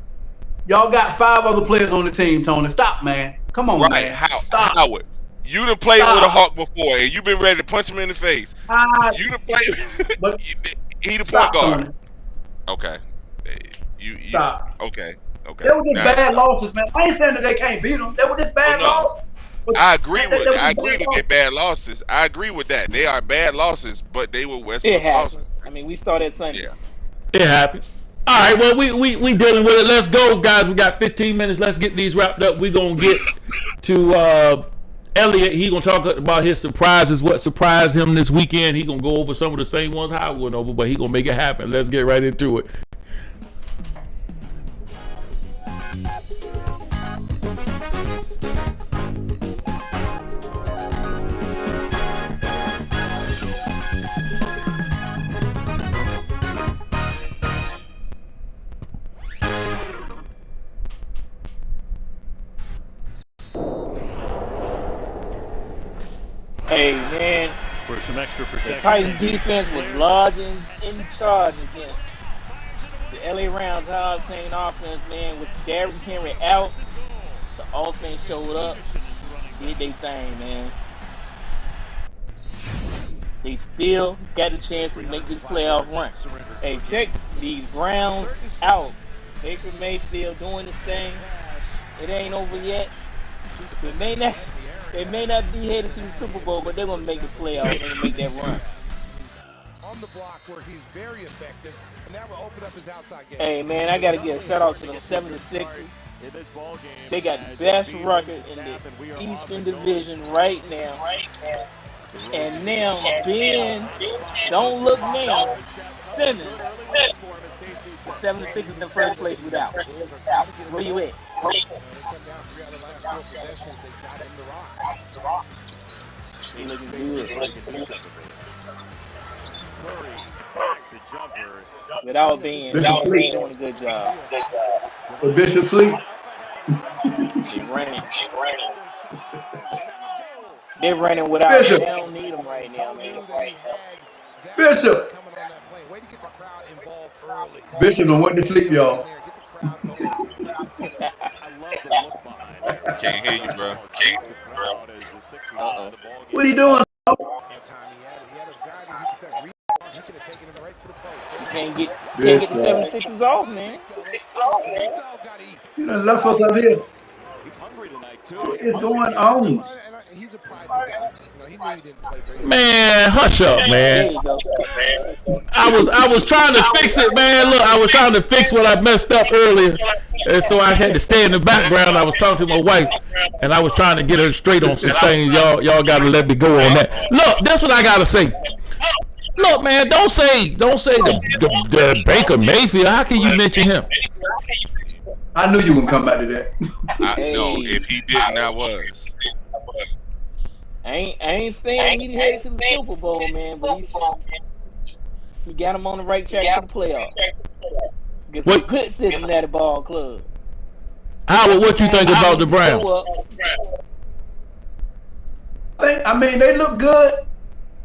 Y'all got 5 other players on the team, Tony. Stop, man. Come on, Right, man. Stop. Howard. You done played with a Hawk before, and you been ready to punch him in the face. You done played. But he the stop, point guard. Tony. Okay. You Stop. Okay. They were just bad losses, man. I ain't saying that they can't beat them. They were just bad losses. But I agree with they're bad losses. I agree with that. They are bad losses, but they were Westbrook's losses. I mean, we saw that Sunday. Yeah. It happens. All right, well, we dealing with it. Let's go, guys. We got 15 minutes. Let's get these wrapped up. We're going to get to Elliot. He going to talk about his surprises, what surprised him this weekend. He going to go over some of the same ones I went over, but he going to make it happen. Let's get right into it. Hey, man. For some extra The protection. Titans defense was large and in charge against the LA Rams high octane offense, man. With Derrick Henry out, the offense showed up, did their thing, man. They still got a chance to make this playoff run. Hey, check these Browns out. Baker Mayfield doing his thing. It ain't over yet. They may not be headed to the Super Bowl, but they're gonna make the playoffs. They're gonna make that run. On the block where he's very effective, and that will open up his outside game. Hey, man, I gotta give a shout out to them 76ers. They got the best record in the Eastern Division right now. And now, Ben, don't look now, Simmons, the 76ers in the first place without. Where you at? They looking good. Without being doing a good job. Bishop sleep. They're running without Bishop. They don't need them right now, man. Bishop. Bishop don't want to sleep, y'all. Can't hear you, bro. What are you doing? Can't get the 76ers off, man. You done left us up here. What is going on? Man, hush up, man. I was trying to fix it, man. Look, I was trying to fix what I messed up earlier, and so I had to stay in the background. I was talking to my wife, and I was trying to get her straight on some things. Y'all got to let me go on that. Look, that's what I gotta say. Look, man, don't say the Baker Mayfield. How can you mention him? I knew you would come back to that. No, if he didn't, I was. I ain't saying he headed to the Super Bowl, man, but he got him on the right track to the playoffs. Get some good Cincinnati ball club. Howard, what you think about the Browns? I mean, they look good.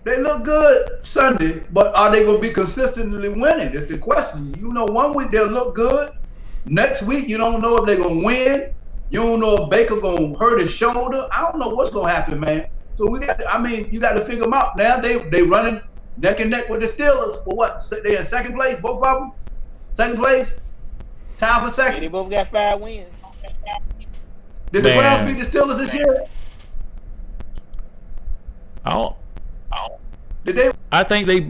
They look good Sunday, but are they going to be consistently winning? That's the question. You know, one week they'll look good. Next week, you don't know if they're going to win. You don't know if Baker going to hurt his shoulder. I don't know what's going to happen, man. So you got to figure them out. Now they running neck and neck with the Steelers for what? They're in second place, both of them? Second place? Time for second? Yeah, they both got 5 wins. Did the Browns beat the Steelers this year? I Did they? I think they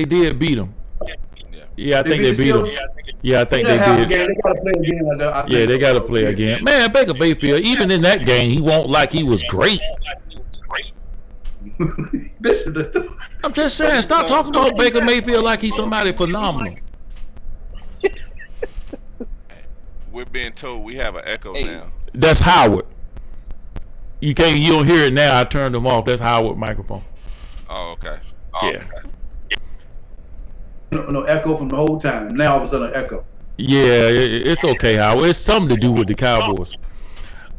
did beat them. Yeah. Yeah, I think beat they beat them. Yeah, I think they Half a did. game. They got to play again. I Yeah, think, they got to play again. Man, Baker Mayfield, even in that game, he won't like he was great. I'm just saying, stop talking about Baker Mayfield like he's somebody phenomenal. We're being told we have an echo now. That's Howard. You don't hear it now. I turned them off. That's Howard microphone. Oh, okay. Yeah. No echo from the whole time. Now all of a sudden, echo. Yeah, it's okay, Howard. It's something to do with the Cowboys.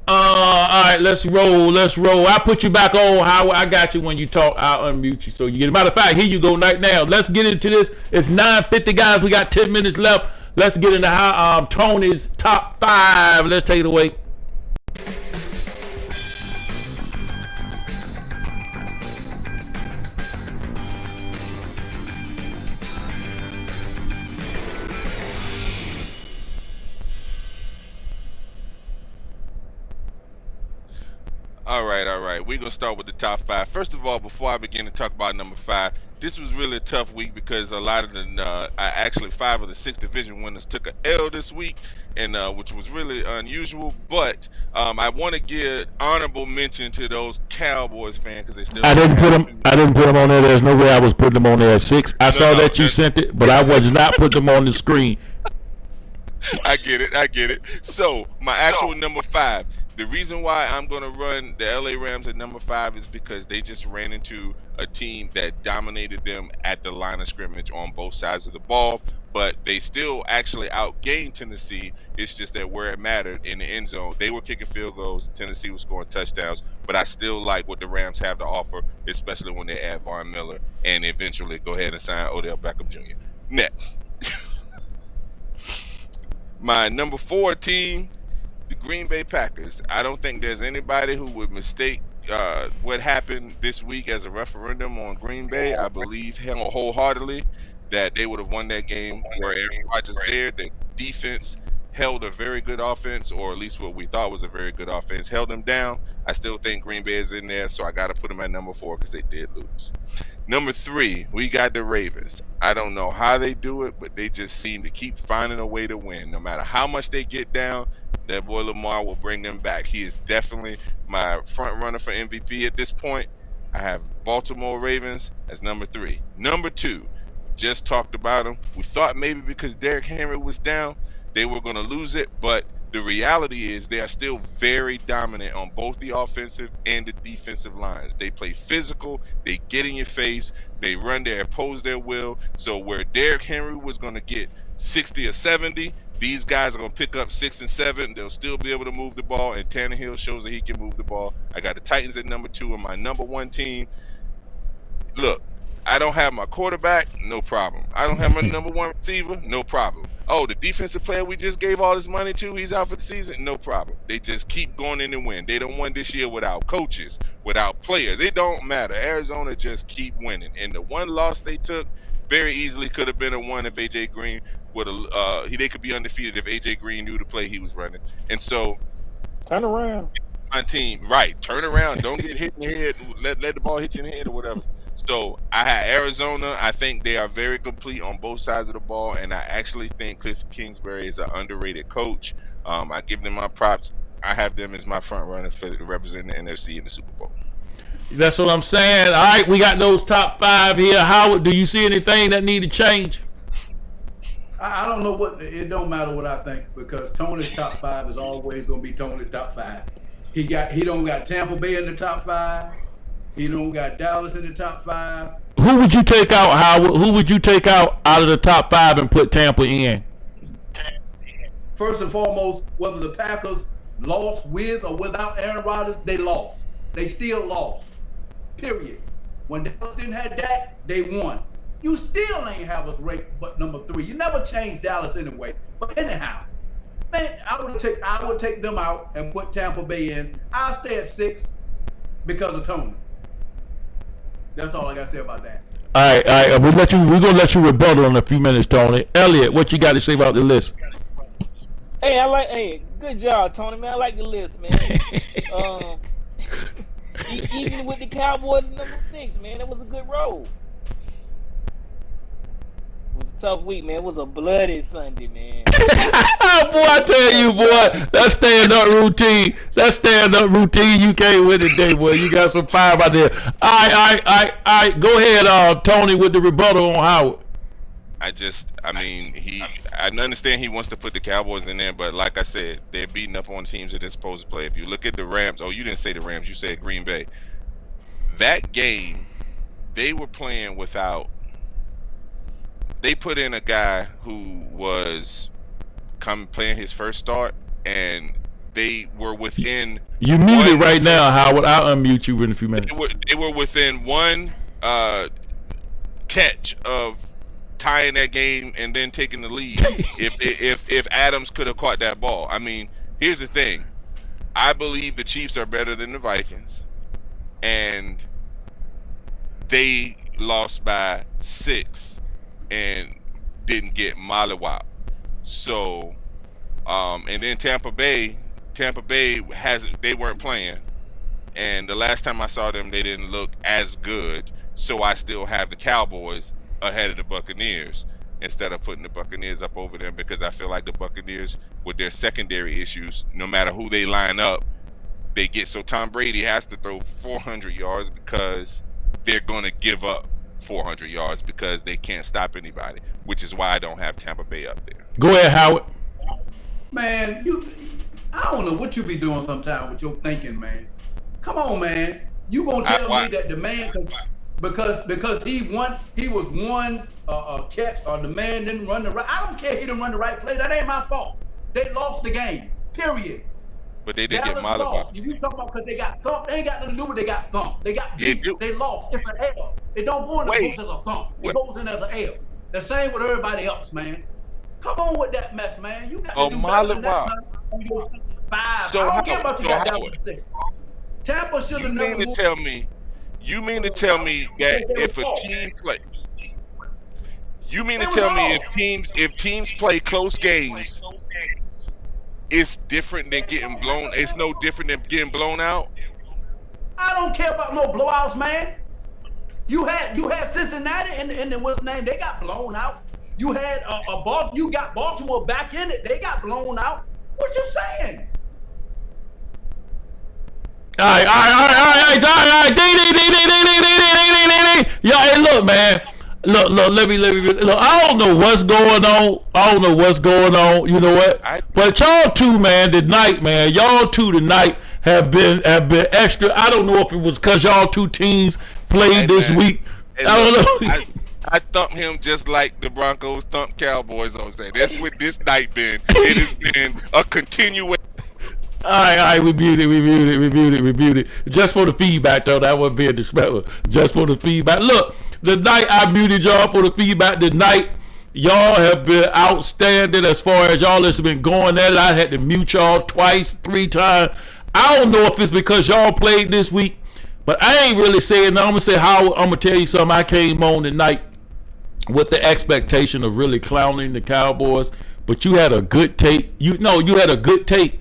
All right, let's roll. I put you back on, Howard. I got you when you talk. I'll unmute you so you get it. Matter of fact, here you go right now. Let's get into this. It's 9:50, guys. We got 10 minutes left. Let's get into Tony's top 5. Let's take it away. All right. We're going to start with the top 5. First of all, before I begin to talk about number 5, this was really a tough week because a lot of the, actually 5 of the 6 division winners took an L this week, and which was really unusual. But I want to give honorable mention to those Cowboys fans because they still. I didn't put them on there. There's no way I was putting them on there at 6. I saw that you sent it, but I was not putting them on the screen. I get it. So my actual number 5. The reason why I'm going to run the LA Rams at number 5 is because they just ran into a team that dominated them at the line of scrimmage on both sides of the ball, but they still actually outgained Tennessee. It's just that where it mattered in the end zone, they were kicking field goals, Tennessee was scoring touchdowns, but I still like what the Rams have to offer, especially when they add Von Miller and eventually go ahead and sign Odell Beckham Jr. Next. My number 4 team, the Green Bay Packers. I don't think there's anybody who would mistake what happened this week as a referendum on Green Bay. I believe wholeheartedly that they would have won that game were Aaron Rodgers there. The defense held a very good offense, or at least what we thought was a very good offense, held them down. I still think Green Bay is in there, so I got to put them at number 4 because they did lose. Number 3, we got the Ravens. I don't know how they do it, but they just seem to keep finding a way to win. No matter how much they get down, that boy Lamar will bring them back. He is definitely my front runner for MVP at this point. I have Baltimore Ravens as number 3. Number 2, just talked about them. We thought maybe because Derrick Henry was down, they were going to lose it, but the reality is they are still very dominant on both the offensive and the defensive lines. They play physical, they get in your face, they run, they oppose their will. So where Derrick Henry was going to get 60 or 70, these guys are going to pick up 6 and 7. They'll still be able to move the ball, and Tannehill shows that he can move the ball. I got the Titans at number 2, and my number 1 team. Look, I don't have my quarterback, no problem. I don't have my number 1 receiver, no problem. Oh, the defensive player we just gave all this money to, he's out for the season, no problem. They just keep going in and win. They don't win this year without coaches, without players. It don't matter. Arizona just keep winning. And the one loss they took very easily could have been a one if AJ Green would have. They could be undefeated if AJ Green knew the play he was running. And so, Turn around. my team, right? Turn around. Don't get hit in the head. Let the ball hit you in the head or whatever. So I had Arizona. I think they are very complete on both sides of the ball, and I actually think Cliff Kingsbury is an underrated coach. I give them my props. I have them as my front runner for representing the NFC in the Super Bowl. That's what I'm saying. All right, we got those top 5 here. Howard, do you see anything that need to change? I don't know what. It don't matter what I think because Tony's top 5 is always going to be Tony's top 5. He don't got Tampa Bay in the top 5. He don't got Dallas in the top 5. Who would you take out, Howard? Who would you take out of the top 5 and put Tampa in? First and foremost, whether the Packers lost with or without Aaron Rodgers, they lost. They still lost. Period. When Dallas didn't have Dak, they won. You still ain't have us ranked but number 3. You never changed Dallas anyway. But anyhow, man, I would take them out and put Tampa Bay in. I'll stay at 6 because of Tony. That's all I got to say about that. All right. We're gonna let you rebuttal in a few minutes, Tony. Elliot, what you got to say about the list? Hey, good job, Tony, man. I like the list, man. Even with the Cowboys at number 6, man, that was a good roll. tough week, man. It was a bloody Sunday, man. Boy, I tell you, boy, that stand-up routine, you can't win today, boy. You got some fire out there. All right. Go ahead, Tony, with the rebuttal on Howard. I understand he wants to put the Cowboys in there, but like I said, they're beating up on teams that they're supposed to play. If you look at the Rams, you didn't say the Rams, you said Green Bay. That game, they were playing without. They put in a guy who was playing his first start, and they were within. You muted right now, Howard. I'll unmute you in a few minutes. They were within one catch of tying that game and then taking the lead. if Adams could have caught that ball. I mean, here's the thing. I believe the Chiefs are better than the Vikings, and they lost by 6 and didn't get mollywopped. So, and then Tampa Bay they weren't playing, and the last time I saw them, they didn't look as good. So I still have the Cowboys ahead of the Buccaneers instead of putting the Buccaneers up over them, because I feel like the Buccaneers, with their secondary issues, no matter who they line up, they get. So Tom Brady has to throw 400 yards because they're going to give up 400 yards because they can't stop anybody, which is why I don't have Tampa Bay up there. Go ahead, Howard. Man, I don't know what you be doing sometimes with your thinking, man. Come on, man. You gonna tell me that the man, because he was one catch, or the man didn't run the right. I don't care if he didn't run the right play. That ain't my fault. They lost the game. Period. But they did get mollywopped. You talking about because they got thumped? They ain't got nothing to do with they got thumped. They got beat. They lost. It's an L. It don't go in the books as a thump. It goes in as an L. The same with everybody else, man. Come on with that mess, man. You got to do better than that, son. 5. So I don't care about you got down with 6. Tampa should have never moved. You mean to tell me that if a team play? You mean to tell me if teams play close games, it's different than getting blown? It's no different than getting blown out? I don't care about no blowouts, man. You had Cincinnati and what's the name? They got blown out. You had you got Baltimore back in it. They got blown out. What you saying? All right. Yo, hey, look, man. Look. Let me. Look, I don't know what's going on. You know what? But y'all two, man, tonight, man. Y'all two tonight have been extra. I don't know if it was because y'all two teams played this week. I don't know. I thumped him just like the Broncos thumped Cowboys on Saturday. That's what this night been. It has been a continuation. All right, we viewed it. Just for the feedback, though, that wasn't being disrespectful. Just for the feedback. Look, the night I muted y'all for the feedback. Tonight, y'all have been outstanding as far as y'all has been going at it. I had to mute y'all twice, 3 times. I don't know if it's because y'all played this week, but I ain't really saying nothing. I'm gonna say how. I'm gonna tell you something. I came on tonight with the expectation of really clowning the Cowboys, but you had a good take. You had a good take.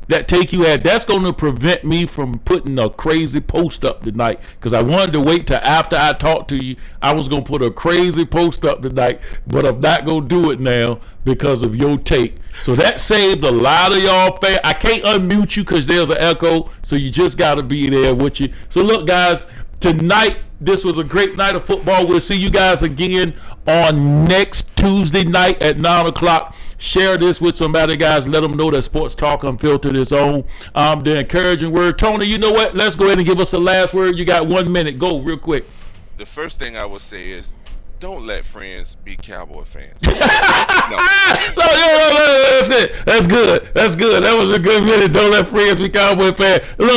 That take you had, that's going to prevent me from putting a crazy post up tonight, because I wanted to wait till after I talked to you. I was going to put a crazy post up tonight, but I'm not going to do it now because of your take. So that saved a lot of y'all fans. I can't unmute you because there's an echo, so you just got to be there with you. So look, guys, tonight, this was a great night of football. We'll see you guys again on next Tuesday night at 9 o'clock. Share this with somebody, guys. Let them know that Sports Talk Unfiltered is on. The encouraging word. Tony, you know what? Let's go ahead and give us the last word. You got 1 minute. Go real quick. The first thing I would say is, don't let friends be Cowboy fans. No, that's it. That's good. That was a good minute. Don't let friends be Cowboy fans. Look.